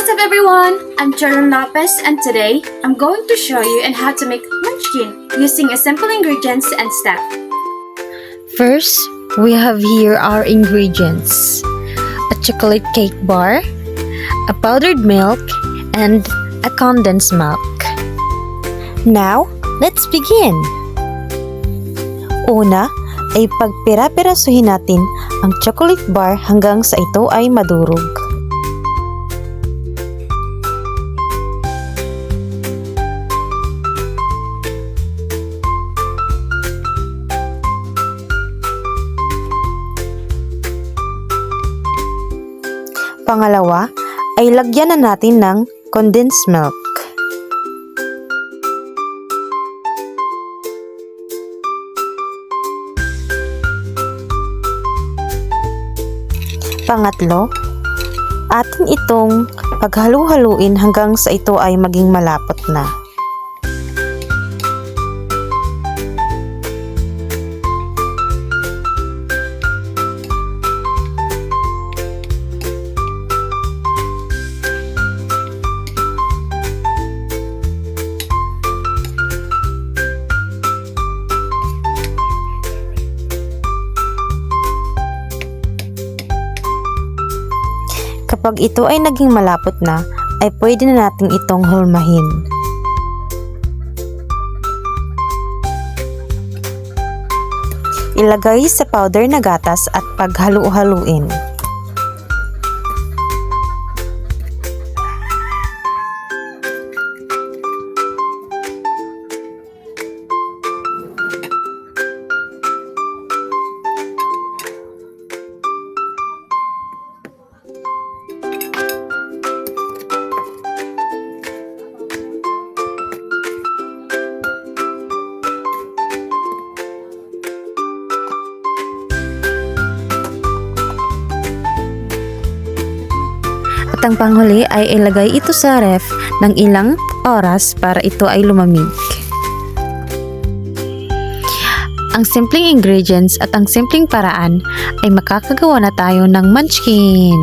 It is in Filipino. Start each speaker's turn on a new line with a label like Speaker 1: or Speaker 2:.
Speaker 1: What's up everyone? I'm Jordan Lopez and today I'm going to show you on how to make munchkin using a simple ingredients and step.
Speaker 2: First, we have here our ingredients: a chocolate cake bar, a powdered milk, and a condensed milk. Now, let's begin! Una ay pagpira-pirasuhin natin ang chocolate bar hanggang sa ito ay madurog. Pangalawa ay lagyan na natin ng condensed milk. Pangatlo, atin itong paghalu-haluin hanggang sa ito ay maging malapot na. Kapag ito ay naging malapot na, ay pwede na natin itong hulmahin. Ilagay sa powder na gatas at paghalu-haluin. At ang panghuli ay ilagay ito sa ref ng ilang oras para ito ay lumamig. Ang simpleng ingredients at ang simpleng paraan ay makakagawa na tayo ng munchkin.